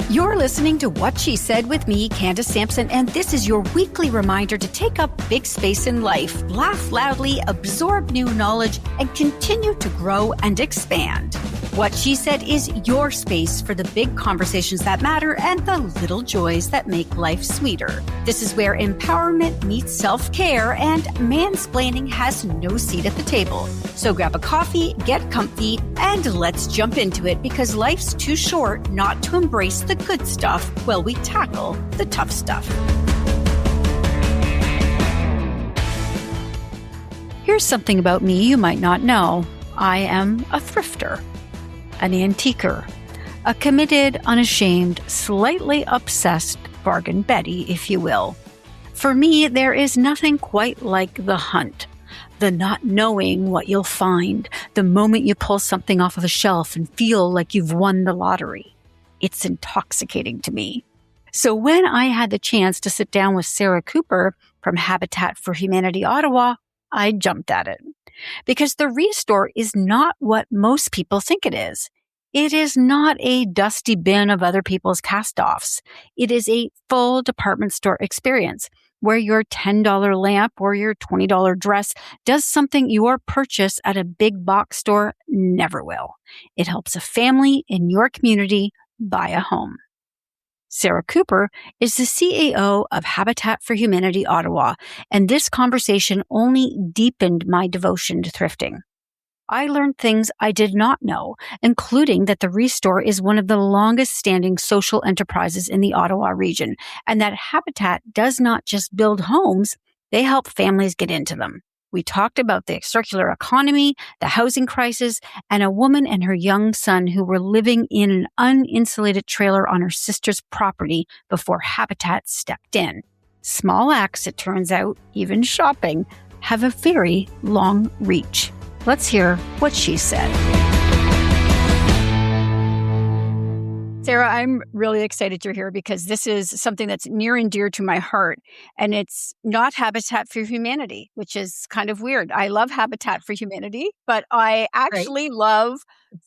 You're listening to What She Said with me, Candace Sampson, and this is your weekly reminder to take up big space in life, laugh loudly, absorb new knowledge, and continue to grow and expand. What She Said is your space for the big conversations that matter and the little joys that make life sweeter. This is where empowerment meets self-care and mansplaining has no seat at the table. So grab a coffee, get comfy, and let's jump into it because life's too short not to embrace the good stuff while we tackle the tough stuff. Here's something about me you might not know. I am a thrifter, an antiquer, a committed, unashamed, slightly obsessed bargain Betty, if you will. For me, there is nothing quite like the hunt. The not knowing what you'll find, the moment you pull something off of a shelf and feel like you've won the lottery. It's intoxicating to me. So when I had the chance to sit down with Sara Cooper from Habitat for Humanity Ottawa, I jumped at it. Because the Restore is not what most people think it is. It is not a dusty bin of other people's cast-offs. It is a full department store experience where your $10 lamp or your $20 dress does something your purchase at a big box store never will. It helps a family in your community buy a home. Sara Cooper is the CEO of Habitat for Humanity Ottawa, and this conversation only deepened my devotion to thrifting. I learned things I did not know, including that the Restore is one of the longest-standing social enterprises in the Ottawa region, and that Habitat does not just build homes, they help families get into them. We talked about the circular economy, the housing crisis, and a woman and her young son who were living in an uninsulated trailer on her sister's property before Habitat stepped in. Small acts, it turns out, even shopping, have a very long reach. Let's hear what she said. Sara, I'm really excited you're here because this is something that's near and dear to my heart. And it's not Habitat for Humanity, which is kind of weird. I love Habitat for Humanity, but I actually love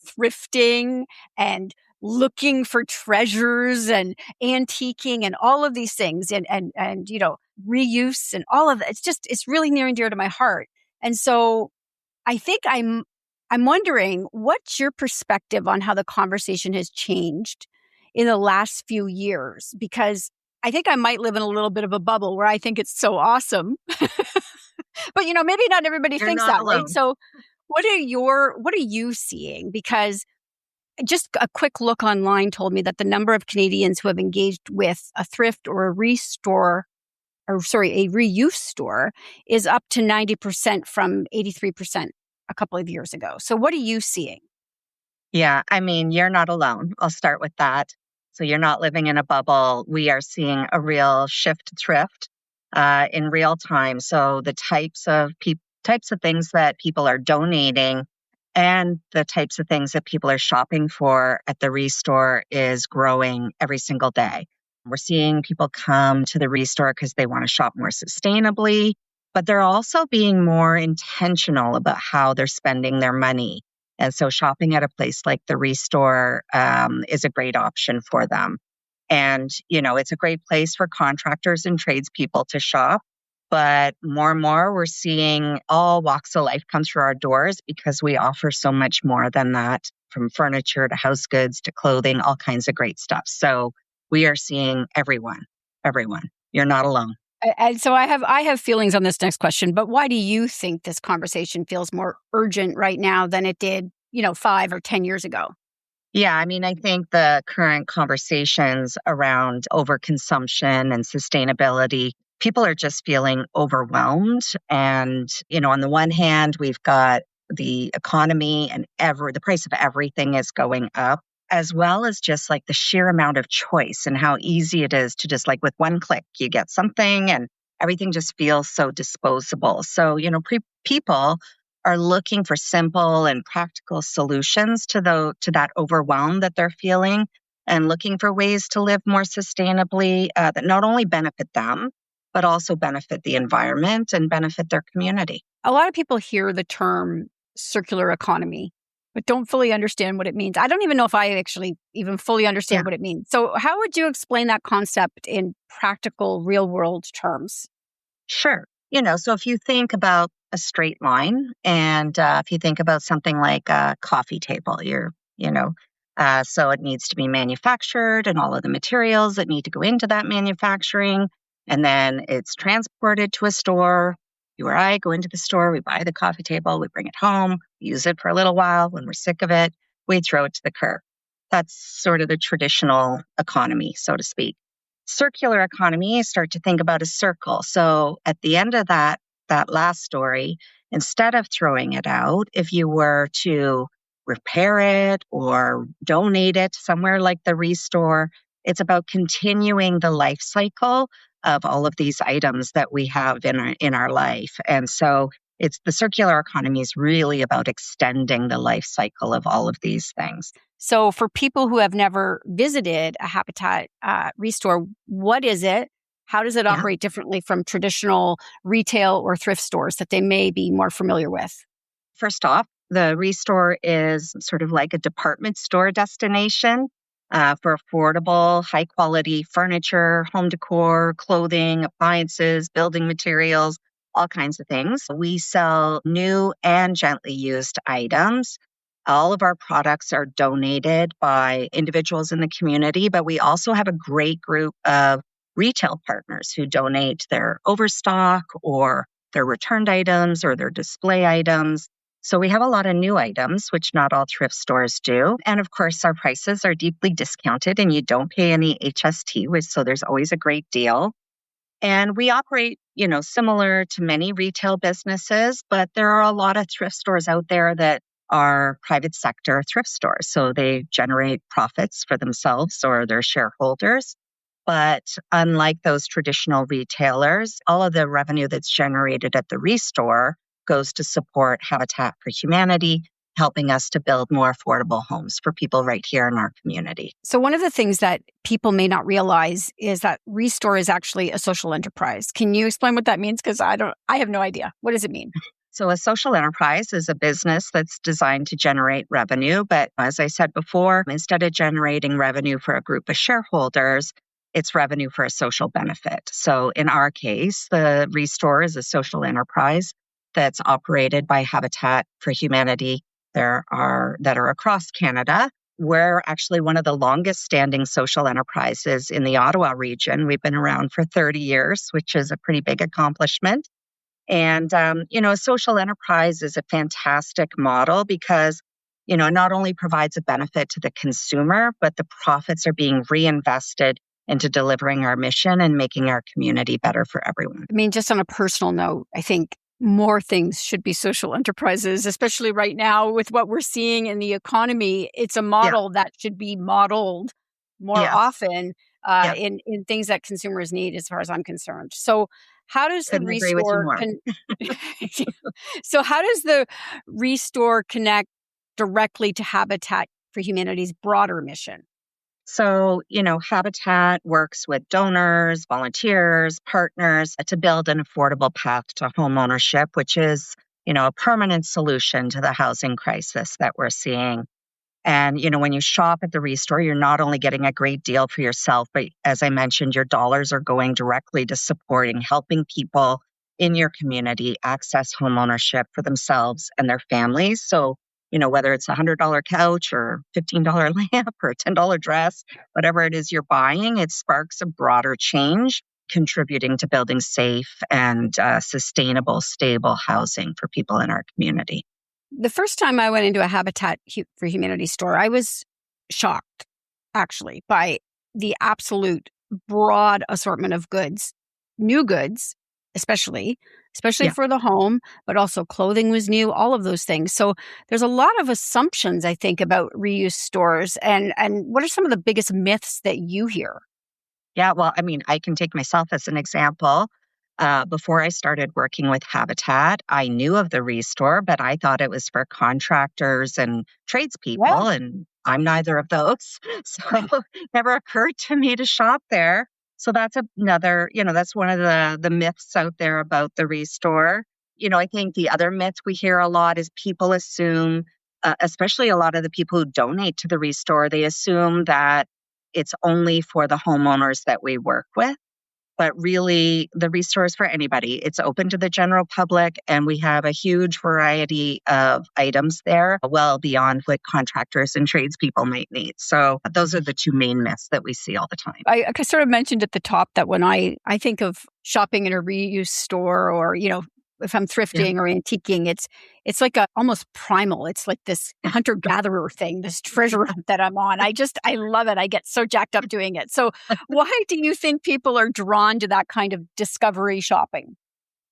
thrifting and looking for treasures and antiquing and all of these things and you know, reuse and all of that. It's really near and dear to my heart. And so I think I'm wondering, what's your perspective on how the conversation has changed in the last few years? Because I think I might live in a little bit of a bubble where I think it's so awesome. But, you know, maybe not everybody thinks that way. So what are you seeing? Because just a quick look online told me that the number of Canadians who have engaged with a thrift or a reuse store is up to 90% from 83% a couple of years ago. So what are you seeing? Yeah, I mean, you're not alone. I'll start with that. So you're not living in a bubble. We are seeing a real shift to thrift in real time. So the types of things that people are donating and the types of things that people are shopping for at the Restore is growing every single day. We're seeing people come to the Restore because they want to shop more sustainably, but they're also being more intentional about how they're spending their money. And so shopping at a place like the Restore is a great option for them. And, you know, it's a great place for contractors and tradespeople to shop. But more and more, we're seeing all walks of life come through our doors because we offer so much more than that, from furniture to house goods to clothing, all kinds of great stuff. So we are seeing everyone. You're not alone. And so I have feelings on this next question, but why do you think this conversation feels more urgent right now than it did, 5 or 10 years ago? Yeah, I mean, I think the current conversations around overconsumption and sustainability, people are just feeling overwhelmed. And, on the one hand, we've got the economy and the price of everything is going up, as well as just like the sheer amount of choice and how easy it is to just like with one click, you get something and everything just feels so disposable. So, people are looking for simple and practical solutions to that overwhelm that they're feeling and looking for ways to live more sustainably that not only benefit them, but also benefit the environment and benefit their community. A lot of people hear the term circular economy but don't fully understand what it means. I don't even know if I actually even fully Yeah, understand what it means. So how would you explain that concept in practical, real world terms? sure. So if you think about a straight line and if you think about something like a coffee table, so it needs to be manufactured and all of the materials that need to go into that manufacturing. And then it's transported to a store. You or I go into the store, we buy the coffee table, we bring it home, use it for a little while. When we're sick of it, we throw it to the curb. That's sort of the traditional economy, so to speak. Circular economy, start to think about a circle. So at the end of that last story, instead of throwing it out, if you were to repair it or donate it somewhere like the Restore, it's about continuing the life cycle of all of these items that we have in our life. And so it's the circular economy is really about extending the life cycle of all of these things. So, for people who have never visited a Habitat Restore, what is it? How does it Yeah. operate differently from traditional retail or thrift stores that they may be more familiar with? First off, the Restore is sort of like a department store destination for affordable, high quality furniture, home decor, clothing, appliances, building materials, all kinds of things. We sell new and gently used items. All of our products are donated by individuals in the community, but we also have a great group of retail partners who donate their overstock or their returned items or their display items. So we have a lot of new items, which not all thrift stores do. And of course, our prices are deeply discounted and you don't pay any HST, so there's always a great deal. And we operate, similar to many retail businesses, but there are a lot of thrift stores out there that are private sector thrift stores. So they generate profits for themselves or their shareholders. But unlike those traditional retailers, all of the revenue that's generated at the Restore goes to support Habitat for Humanity, helping us to build more affordable homes for people right here in our community. So, one of the things that people may not realize is that Restore is actually a social enterprise. Can you explain what that means? Because I have no idea. What does it mean? So, a social enterprise is a business that's designed to generate revenue. But as I said before, instead of generating revenue for a group of shareholders, it's revenue for a social benefit. So, in our case, the Restore is a social enterprise that's operated by Habitat for Humanity. There are that are across Canada. We're actually one of the longest standing social enterprises in the Ottawa region. We've been around for 30 years, which is a pretty big accomplishment. And, a social enterprise is a fantastic model because, not only provides a benefit to the consumer, but the profits are being reinvested into delivering our mission and making our community better for everyone. I mean, just on a personal note, I think more things should be social enterprises, especially right now with what we're seeing in the economy. It's a Yeah. model that should be modeled more Yes. often Yeah. in things that consumers need, as far as I'm concerned. So, how does the Couldn't agree with you Restore more. so how does the Restore connect directly to Habitat for Humanity's broader mission? So, Habitat works with donors, volunteers, partners to build an affordable path to homeownership, which is, a permanent solution to the housing crisis that we're seeing. And, when you shop at the Restore, you're not only getting a great deal for yourself, but as I mentioned, your dollars are going directly to supporting, helping people in your community access homeownership for themselves and their families. So, whether it's a $100 couch or $15 lamp or a $10 dress, whatever it is you're buying, it sparks a broader change, contributing to building safe and sustainable, stable housing for people in our community. The first time I went into a for Humanity store, I was shocked, actually, by the absolute broad assortment of goods, new goods, especially Yeah. for the home, but also clothing was new, all of those things. So there's a lot of assumptions, I think, about reuse stores. And what are some of the biggest myths that you hear? Yeah, well, I mean, I can take myself as an example. Before I started working with Habitat, I knew of the Restore, but I thought it was for contractors and Yeah. tradespeople, and I'm neither of those. So it never occurred to me to shop there. So that's another, that's one of the myths out there about the Restore. I think the other myth we hear a lot is people assume especially a lot of the people who donate to the Restore, they assume that it's only for the homeowners that we work with. But really, the Restore is for anybody. It's open to the general public, and we have a huge variety of items there, well beyond what contractors and tradespeople might need. So those are the two main myths that we see all the time. I sort of mentioned at the top that when I think of shopping in a reuse store, or, if I'm thrifting or antiquing, it's like a almost primal. It's like this hunter-gatherer thing, this treasure hunt that I'm on. I love it. I get so jacked up doing it. So why do you think people are drawn to that kind of discovery shopping?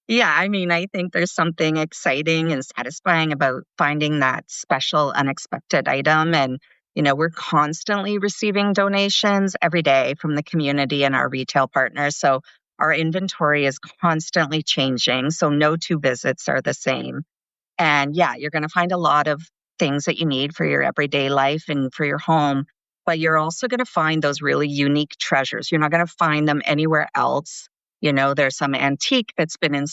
Yeah, I mean, I think there's something exciting and satisfying about finding that special, unexpected item. And, we're constantly receiving donations every day from the community and our retail partners. So our inventory is constantly changing. So no two visits are the same. And yeah, you're going to find a lot of things that you need for your everyday life and for your home. But you're also going to find those really unique treasures. You're not going to find them anywhere else. There's some antique that's been in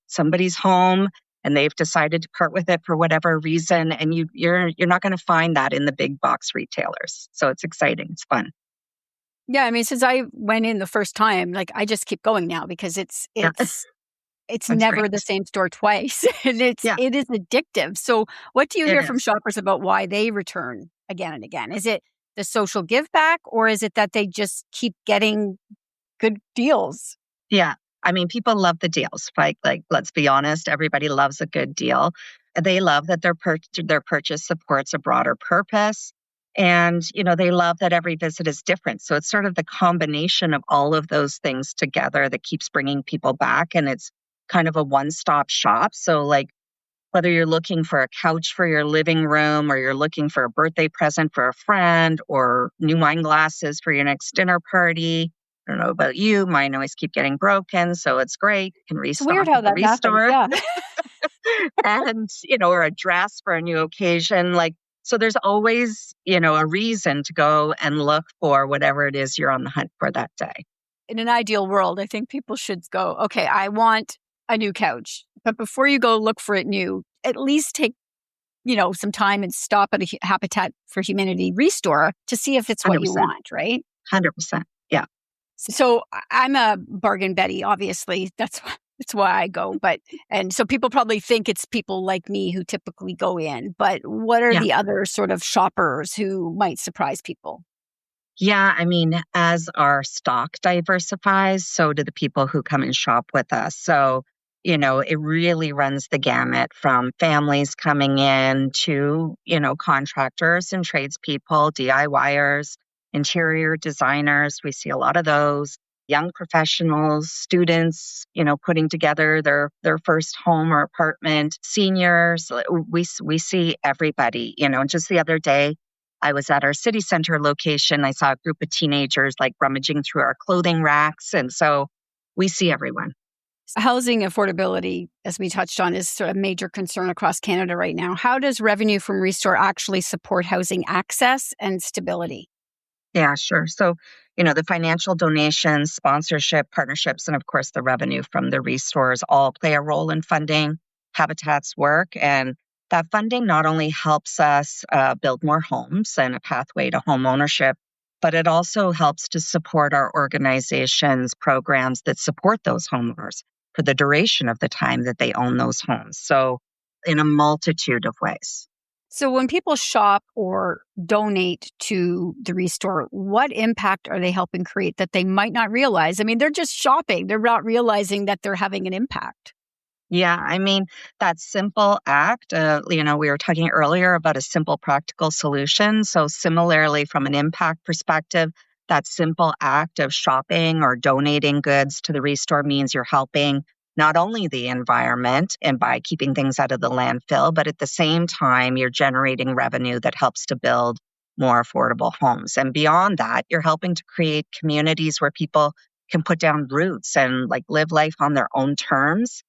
somebody's home and they've decided to part with it for whatever reason. And you're not going to find that in the big box retailers. So it's exciting. It's fun. Yeah, I mean, since I went in the first time, like I just keep going now because it's never great. the same store twice, and it is addictive. So, what do you hear from shoppers about why they return again and again? Is it the social give back, or is it that they just keep getting good deals? Yeah. I mean, people love the deals. Like let's be honest, everybody loves a good deal. They love that their purchase supports a broader purpose. And, they love that every visit is different. So it's sort of the combination of all of those things together that keeps bringing people back. And it's kind of a one-stop shop. So like whether you're looking for a couch for your living room, or you're looking for a birthday present for a friend, or new wine glasses for your next dinner party. I don't know about you. Mine always keep getting broken. So it's great. You can It's restock weird at how the that happens. Restore. Yeah. And, or a dress for a new occasion. So there's always, a reason to go and look for whatever it is you're on the hunt for that day. In an ideal world, I think people should go, okay, I want a new couch. But before you go look for it new, at least take, some time and stop at a Habitat for Humanity Restore to see if it's what you want, right? 100%. Yeah. So I'm a bargain Betty, obviously. That's why I go. And so people probably think it's people like me who typically go in. But what are the other sort of shoppers who might surprise people? Yeah, I mean, as our stock diversifies, so do the people who come and shop with us. So, it really runs the gamut from families coming in to, contractors and tradespeople, DIYers, interior designers. We see a lot of those. Young professionals, students, putting together their first home or apartment, seniors. We see everybody. Just the other day, I was at our city center location. I saw a group of teenagers like rummaging through our clothing racks. And so we see everyone. Housing affordability, as we touched on, is sort of a major concern across Canada right now. How does revenue from Restore actually support housing access and stability? Yeah, sure. So, the financial donations, sponsorship, partnerships, and of course, the revenue from the Restores all play a role in funding Habitat's work. And that funding not only helps us build more homes and a pathway to home ownership, but it also helps to support our organization's programs that support those homeowners for the duration of the time that they own those homes. So, in a multitude of ways. So when people shop or donate to the Restore, what impact are they helping create that they might not realize? I mean, they're just shopping. They're not realizing that they're having an impact. Yeah, I mean, that simple act, we were talking earlier about a simple practical solution. So similarly, from an impact perspective, that simple act of shopping or donating goods to the Restore means you're helping not only the environment and by keeping things out of the landfill, but at the same time, you're generating revenue that helps to build more affordable homes. And beyond that, you're helping to create communities where people can put down roots and like live life on their own terms.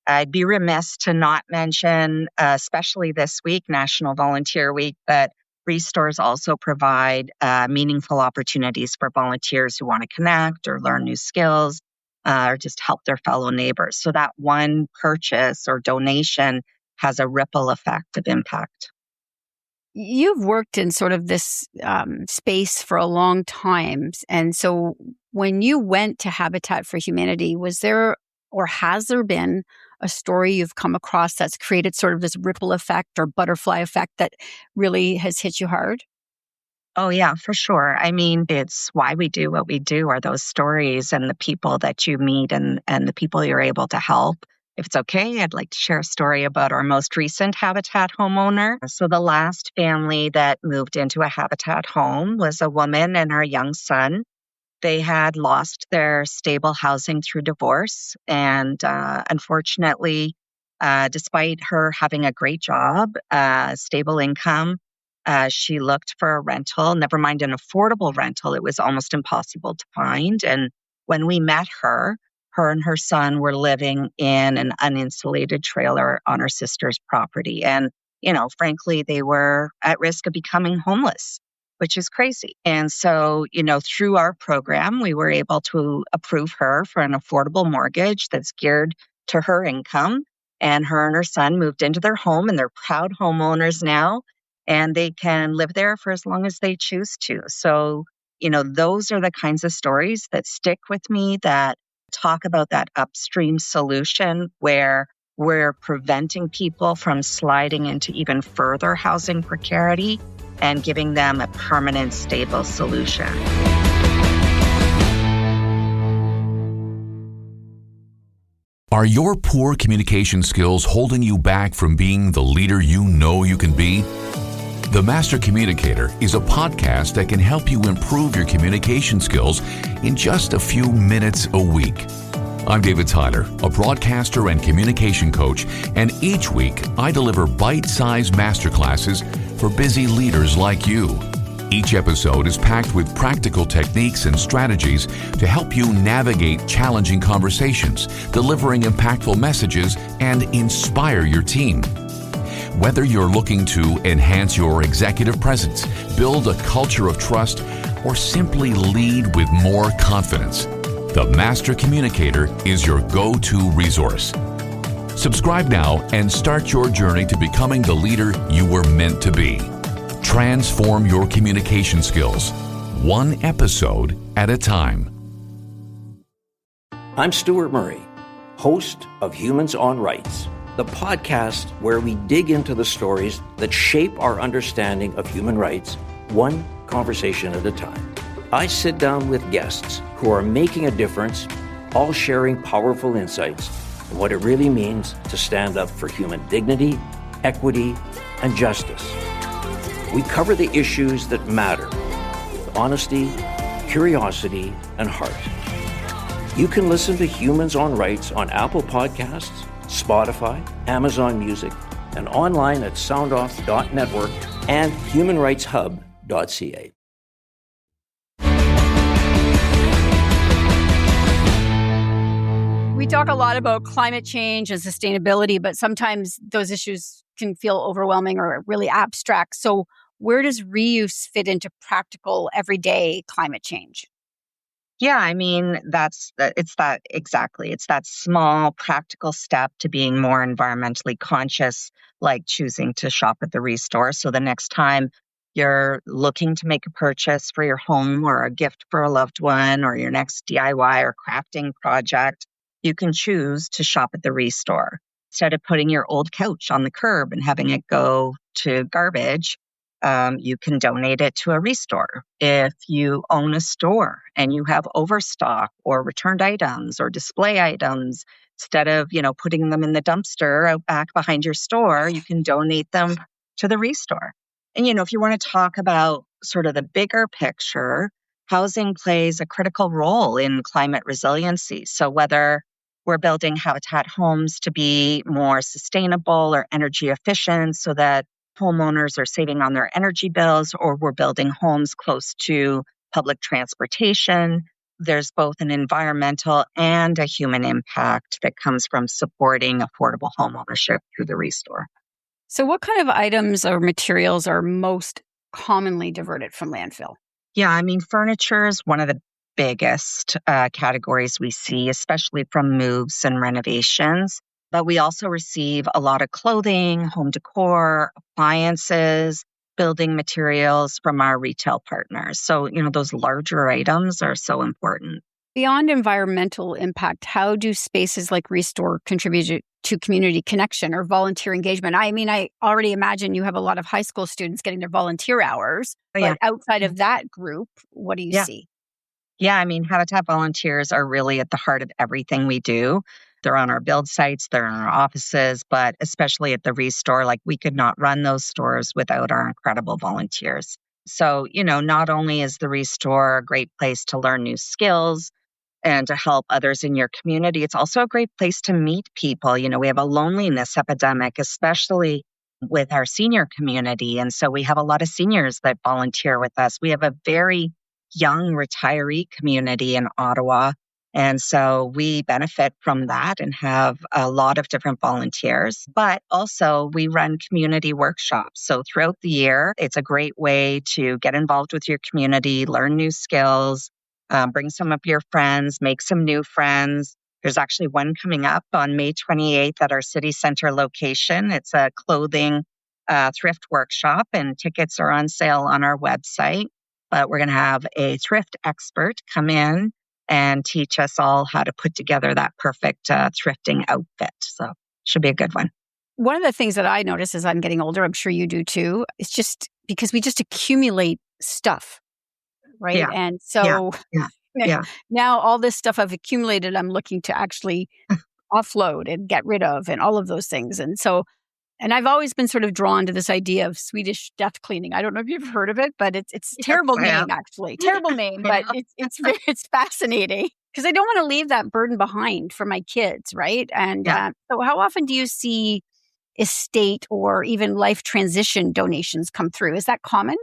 I'd be remiss to not mention, especially this week, National Volunteer Week, that Restores also provide meaningful opportunities for volunteers who want to connect or learn new skills or just help their fellow neighbors. So that one purchase or donation has a ripple effect of impact. You've worked in sort of this space for a long time. And so when you went to Habitat for Humanity, was there or has there been a story you've come across that's created sort of this ripple effect or butterfly effect that really has hit you hard? Oh, yeah, for sure. I mean, it's why we do what we do are those stories and the people that you meet and the people you're able to help. If it's okay, I'd like to share a story about our most recent Habitat homeowner. So, the last family that moved into a Habitat home was a woman and her young son. They had lost their stable housing through divorce. And unfortunately, despite her having a great job, stable income, she looked for a rental, never mind an affordable rental. It was almost impossible to find. And when we met her, her and her son were living in an uninsulated trailer on her sister's property. And, frankly, they were at risk of becoming homeless, which is crazy. And so, through our program, we were able to approve her for an affordable mortgage that's geared to her income. And her son moved into their home, and they're proud homeowners now, and they can live there for as long as they choose to. So, those are the kinds of stories that stick with me, that talk about that upstream solution where we're preventing people from sliding into even further housing precarity and giving them a permanent, stable solution. Are your poor communication skills holding you back from being the leader you know you can be? The Master Communicator is a podcast that can help you improve your communication skills in just a few minutes a week. I'm David Tyler, a broadcaster and communication coach, and each week I deliver bite-sized masterclasses for busy leaders like you. Each episode is packed with practical techniques and strategies to help you navigate challenging conversations, delivering impactful messages, and inspire your team. Whether you're looking to enhance your executive presence, build a culture of trust, or simply lead with more confidence, the Master Communicator is your go-to resource. Subscribe now and start your journey to becoming the leader you were meant to be. Transform your communication skills, one episode at a time. I'm Stuart Murray, host of Humans on Rights, the podcast where we dig into the stories that shape our understanding of human rights, one conversation at a time. I sit down with guests who are making a difference, all sharing powerful insights on what it really means to stand up for human dignity, equity, and justice. We cover the issues that matter with honesty, curiosity, and heart. You can listen to Humans on Rights on Apple Podcasts, Spotify, Amazon Music, and online at soundoff.network and humanrightshub.ca. We talk a lot about climate change and sustainability, but sometimes those issues can feel overwhelming or really abstract. So where does reuse fit into practical, everyday climate change? Yeah, I mean, it's that small practical step to being more environmentally conscious, like choosing to shop at the restore. So the next time you're looking to make a purchase for your home or a gift for a loved one or your next DIY or crafting project, you can choose to shop at the restore. Instead of putting your old couch on the curb and having it go to garbage, you can donate it to a restore. If you own a store and you have overstock or returned items or display items, instead of, putting them in the dumpster out back behind your store, you can donate them to the restore. And, if you want to talk about sort of the bigger picture, housing plays a critical role in climate resiliency. So whether we're building habitat homes to be more sustainable or energy efficient so that homeowners are saving on their energy bills, or we're building homes close to public transportation, there's both an environmental and a human impact that comes from supporting affordable homeownership through the restore. So what kind of items or materials are most commonly diverted from landfill? Yeah, I mean, furniture is one of the biggest categories we see, especially from moves and renovations. But we also receive a lot of clothing, home decor, appliances, building materials from our retail partners. So, those larger items are so important. Beyond environmental impact, how do spaces like Restore contribute to community connection or volunteer engagement? I mean, I already imagine you have a lot of high school students getting their volunteer hours, Oh, but yeah. outside of that group, what do you Yeah. see? Yeah, I mean, Habitat volunteers are really at the heart of everything we do. They're on our build sites, they're in our offices, but especially at the Restore, like we could not run those stores without our incredible volunteers. So, not only is the Restore a great place to learn new skills and to help others in your community, it's also a great place to meet people. We have a loneliness epidemic, especially with our senior community. And so we have a lot of seniors that volunteer with us. We have a very young retiree community in Ottawa. And so we benefit from that and have a lot of different volunteers. But also, we run community workshops. So throughout the year, it's a great way to get involved with your community, learn new skills, bring some of your friends, make some new friends. There's actually one coming up on May 28th at our city center location. It's a clothing thrift workshop, and tickets are on sale on our website. But we're going to have a thrift expert come in and teach us all how to put together that perfect thrifting outfit. So should be a good one. One of the things that I notice as I'm getting older, I'm sure you do too, it's just because we just accumulate stuff, right? Yeah. And so Yeah. now all this stuff I've accumulated, I'm looking to actually offload and get rid of and all of those things. And I've always been sort of drawn to this idea of Swedish death cleaning. I don't know if you've heard of it, but it's a terrible name, actually. Terrible name, but it's fascinating because I don't want to leave that burden behind for my kids, right? And so how often do you see estate or even life transition donations come through? Is that common?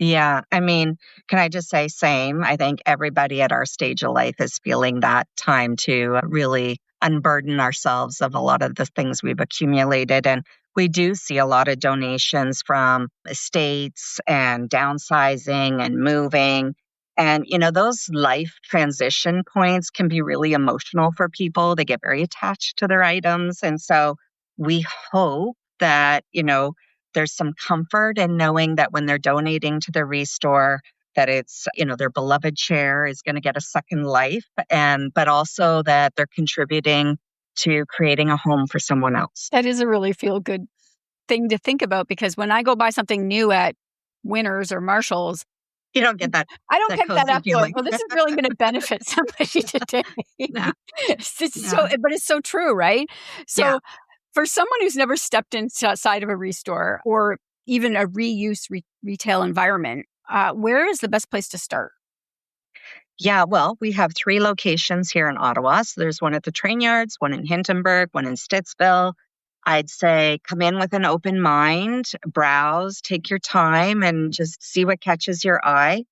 Yeah. I mean, can I just say same? I think everybody at our stage of life is feeling that time to really unburden ourselves of a lot of the things we've accumulated. And we do see a lot of donations from estates and downsizing and moving. And, those life transition points can be really emotional for people. They get very attached to their items. And so we hope that, there's some comfort in knowing that when they're donating to the Restore, that it's, their beloved chair is going to get a second life, but also that they're contributing to creating a home for someone else. That is a really feel-good thing to think about, because when I go buy something new at Winners or Marshalls, you don't get that. I don't pick that up feeling. going, well, this is really going to benefit somebody today. No. But it's so true, right? So for someone who's never stepped inside of a Restore or even a reuse retail environment, where is the best place to start? Yeah, well, we have 3 locations here in Ottawa. So there's one at the train yards, one in Hintonburg, one in Stittsville. I'd say come in with an open mind, browse, take your time, and just see what catches your eye.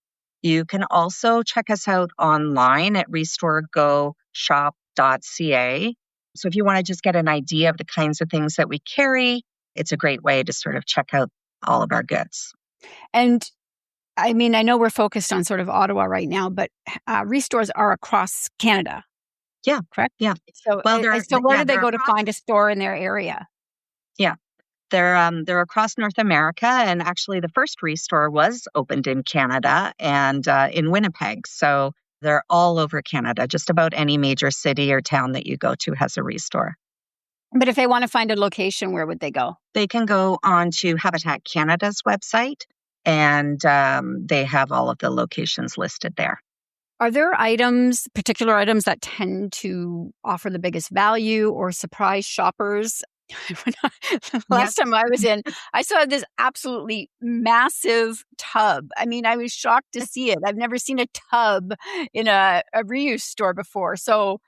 You can also check us out online at restoregoshop.ca. So if you want to just get an idea of the kinds of things that we carry, it's a great way to sort of check out all of our goods. And I mean, I know we're focused on sort of Ottawa right now, but Restores are across Canada. Yeah. Correct? Yeah. So, where do they go to find a store in their area? Yeah. They're across North America, and actually the first Restore was opened in Canada and in Winnipeg. So they're all over Canada. Just about any major city or town that you go to has a Restore. But if they want to find a location, where would they go? They can go on to Habitat Canada's website, and they have all of the locations listed there. Are there particular items that tend to offer the biggest value or surprise shoppers? Last time I was in, I saw this absolutely massive tub. I mean, I was shocked to see it. I've never seen a tub in a reuse store before. So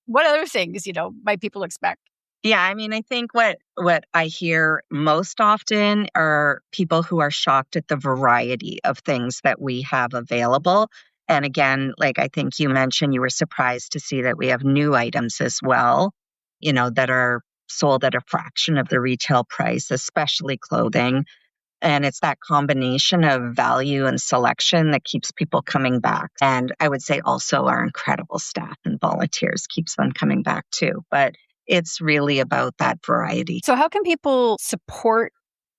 what other things, might people expect? Yeah, I mean, I think what I hear most often are people who are shocked at the variety of things that we have available. And again, like I think you mentioned, you were surprised to see that we have new items as well, that are sold at a fraction of the retail price, especially clothing. And it's that combination of value and selection that keeps people coming back. And I would say also our incredible staff and volunteers keeps them coming back too. But it's really about that variety. So how can people support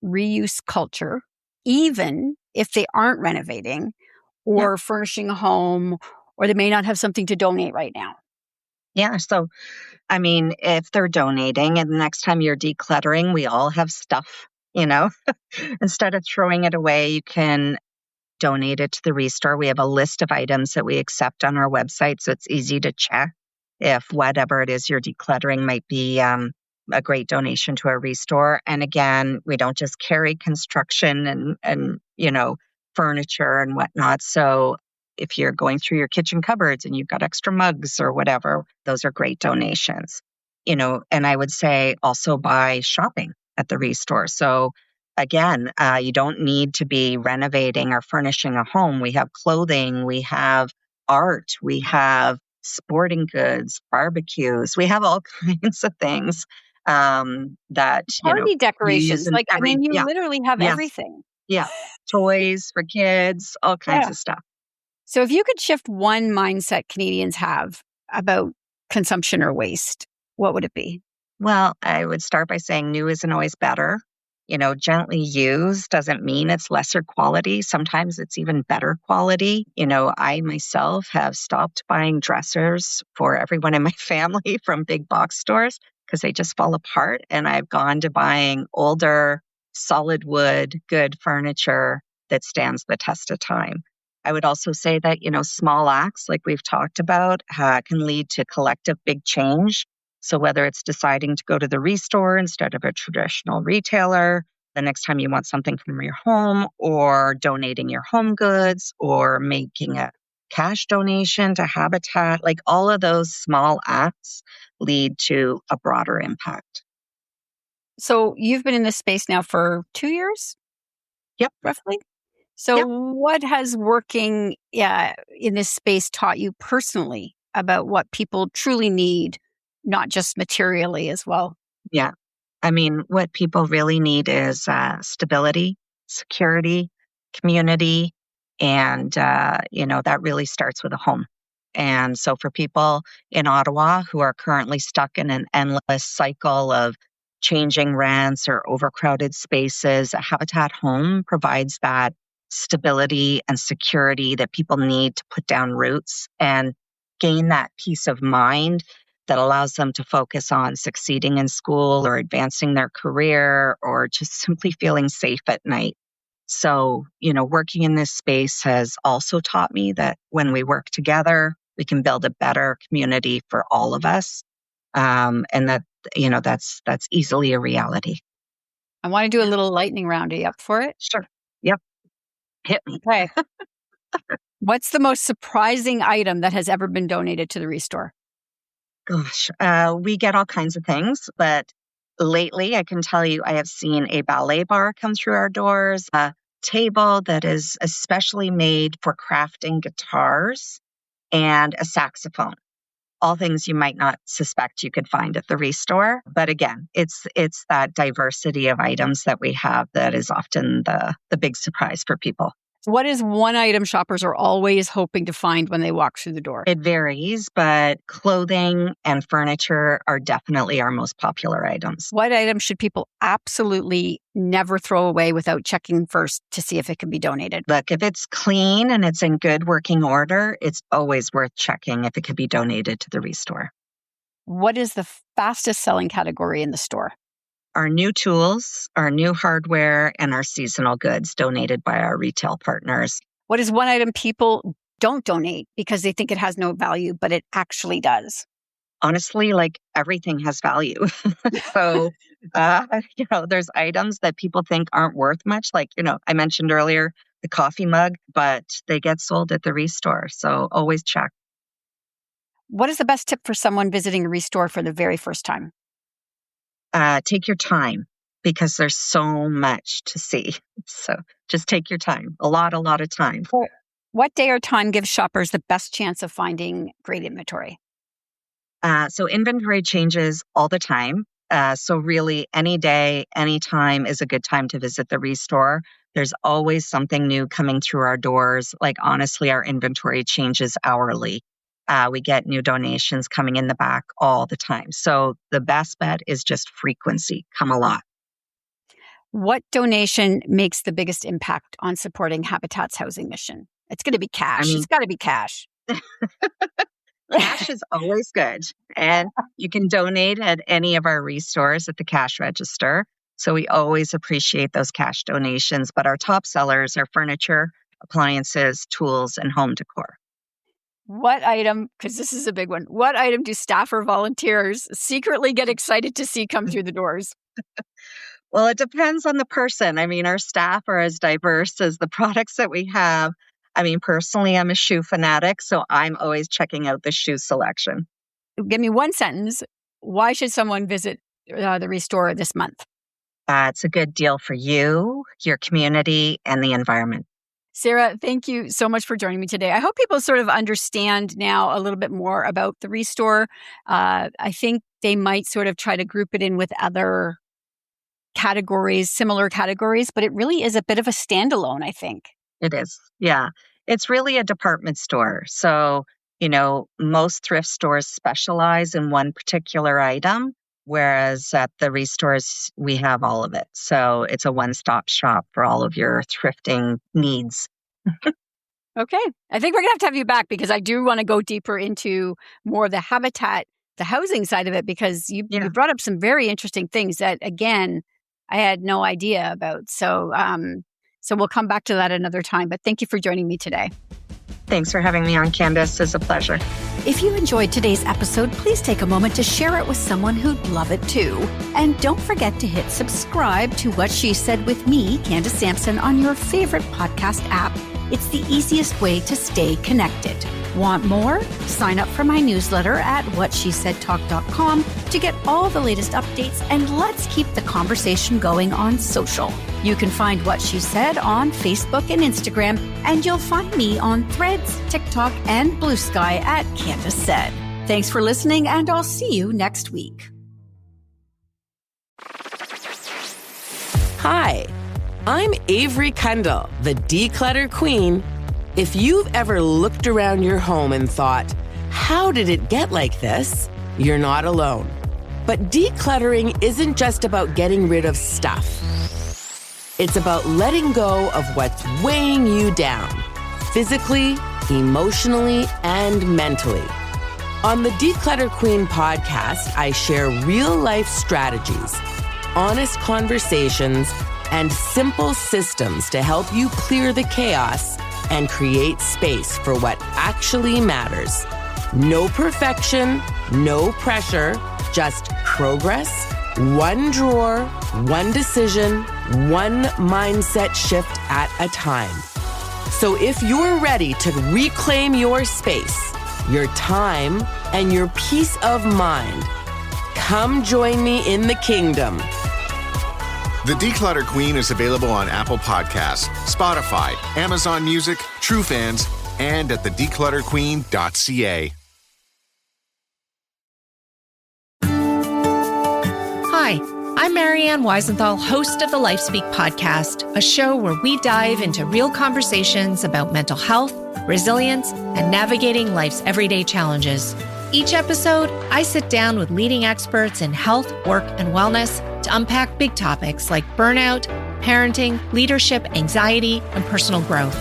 reuse culture even if they aren't renovating Yeah. or furnishing a home, or they may not have something to donate right now. Yeah. So, I mean, if they're donating and the next time you're decluttering, we all have stuff, you know, instead of throwing it away, you can donate it to the restore. We have a list of items that we accept on our website, so it's easy to check if whatever it is you're decluttering might be a great donation to a restore. And again, we don't just carry construction and furniture and whatnot. So if you're going through your kitchen cupboards and you've got extra mugs or whatever, those are great donations. And I would say also by shopping at the restore. So again, you don't need to be renovating or furnishing a home. We have clothing, we have art, we have sporting goods, barbecues. We have all kinds of things that Party you use decorations. in every. You Yeah, literally have yes, everything. yeah, toys for kids, all kinds Yeah. of stuff. So if you could shift one mindset Canadians have about consumption or waste, what would it be? Well, I would start by saying new isn't always better. Gently used doesn't mean it's lesser quality. Sometimes it's even better quality. I myself have stopped buying dressers for everyone in my family from big box stores because they just fall apart. And I've gone to buying older, solid wood, good furniture that stands the test of time. I would also say that, small acts like we've talked about can lead to collective big change. So whether it's deciding to go to the restore instead of a traditional retailer, the next time you want something from your home, or donating your home goods, or making a cash donation to Habitat, like all of those small acts lead to a broader impact. So you've been in this space now for 2 years, Yep. roughly? So Yep. what has working in this space taught you personally about what people truly need, not just materially as well? Yeah. I mean, what people really need is stability, security, community, and, that really starts with a home. And so for people in Ottawa who are currently stuck in an endless cycle of changing rents or overcrowded spaces, a Habitat home provides that stability and security that people need to put down roots and gain that peace of mind that allows them to focus on succeeding in school or advancing their career or just simply feeling safe at night. So, working in this space has also taught me that when we work together, we can build a better community for all of us. And that's easily a reality. I want to do a little lightning round. Are you up for it? Sure. Yep. Hit me. Okay. What's the most surprising item that has ever been donated to the restore? Gosh, we get all kinds of things, but lately I can tell you I have seen a ballet bar come through our doors, a table that is especially made for crafting guitars, and a saxophone. All things you might not suspect you could find at the restore. But again, it's that diversity of items that we have that is often the big surprise for people. What is one item shoppers are always hoping to find when they walk through the door? It varies, but clothing and furniture are definitely our most popular items. What item should people absolutely never throw away without checking first to see if it can be donated? Look, if it's clean and it's in good working order, it's always worth checking if it could be donated to the restore. What is the fastest selling category in the store? Our new tools, our new hardware, and our seasonal goods donated by our retail partners. What is one item people don't donate because they think it has no value, but it actually does? Honestly, like everything has value. So, there's items that people think aren't worth much. Like, I mentioned earlier, the coffee mug, but they get sold at the restore. So always check. What is the best tip for someone visiting a restore for the very first time? Take your time because there's so much to see. So just take your time, a lot of time. What day or time gives shoppers the best chance of finding great inventory? So inventory changes all the time. So really any day, any time is a good time to visit the restore. There's always something new coming through our doors. Like honestly, our inventory changes hourly. We get new donations coming in the back all the time. So the best bet is just frequency. Come a lot. What donation makes the biggest impact on supporting Habitat's housing mission? It's going to be cash. It's got to be cash. Cash is always good. And you can donate at any of our restores at the cash register. So we always appreciate those cash donations. But our top sellers are furniture, appliances, tools, and home decor. What item, because this is a big one, what item do staff or volunteers secretly get excited to see come through the doors? Well, it depends on the person. Our staff are as diverse as the products that we have. Personally, I'm a shoe fanatic, so I'm always checking out the shoe selection. Give me one sentence. Why should someone visit the Restore this month? It's a good deal for you, your community, and the environment. Sara, thank you so much for joining me today. I hope people sort of understand now a little bit more about the Restore. I think they might sort of try to group it in with other categories, similar categories, but it really is a bit of a standalone, I think. It is. Yeah. It's really a department store. So, most thrift stores specialize in one particular item, whereas at the Restores, we have all of it. So it's a one-stop shop for all of your thrifting needs. Okay. I think we're going to have you back because I do want to go deeper into more of the Habitat, the housing side of it, because you brought up some very interesting things that, again, I had no idea about. So we'll come back to that another time. But thank you for joining me today. Thanks for having me on, Candace. It's a pleasure. If you enjoyed today's episode, please take a moment to share it with someone who'd love it too. And don't forget to hit subscribe to What She Said with me, Candace Sampson, on your favorite podcast app. It's the easiest way to stay connected. Want more? Sign up for my newsletter at whatshesaidtalk.com to get all the latest updates, and let's keep the conversation going on social. You can find What She Said on Facebook and Instagram, and you'll find me on Threads, TikTok, and Blue Sky at Candace Said. Thanks for listening, and I'll see you next week. Hi, I'm Avery Kendall, the Declutter Queen. If you've ever looked around your home and thought, how did it get like this? You're not alone. But decluttering isn't just about getting rid of stuff. It's about letting go of what's weighing you down, physically, emotionally, and mentally. On the Declutter Queen podcast, I share real-life strategies, honest conversations, and simple systems to help you clear the chaos and create space for what actually matters. No perfection, no pressure, just progress, one drawer, one decision, one mindset shift at a time. So if you're ready to reclaim your space, your time, and your peace of mind, come join me in the kingdom. The Declutter Queen is available on Apple Podcasts, Spotify, Amazon Music, TrueFans, and at thedeclutterqueen.ca. Hi, I'm Marianne Weisenthal, host of the LifeSpeak podcast, a show where we dive into real conversations about mental health, resilience, and navigating life's everyday challenges. Each episode, I sit down with leading experts in health, work, and wellness to unpack big topics like burnout, parenting, leadership, anxiety, and personal growth.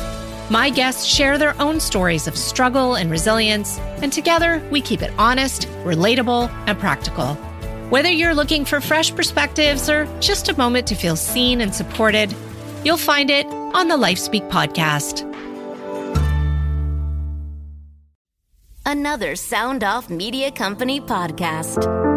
My guests share their own stories of struggle and resilience, and together we keep it honest, relatable, and practical. Whether you're looking for fresh perspectives or just a moment to feel seen and supported, you'll find it on the LifeSpeak podcast. Another Sound Off Media Company podcast.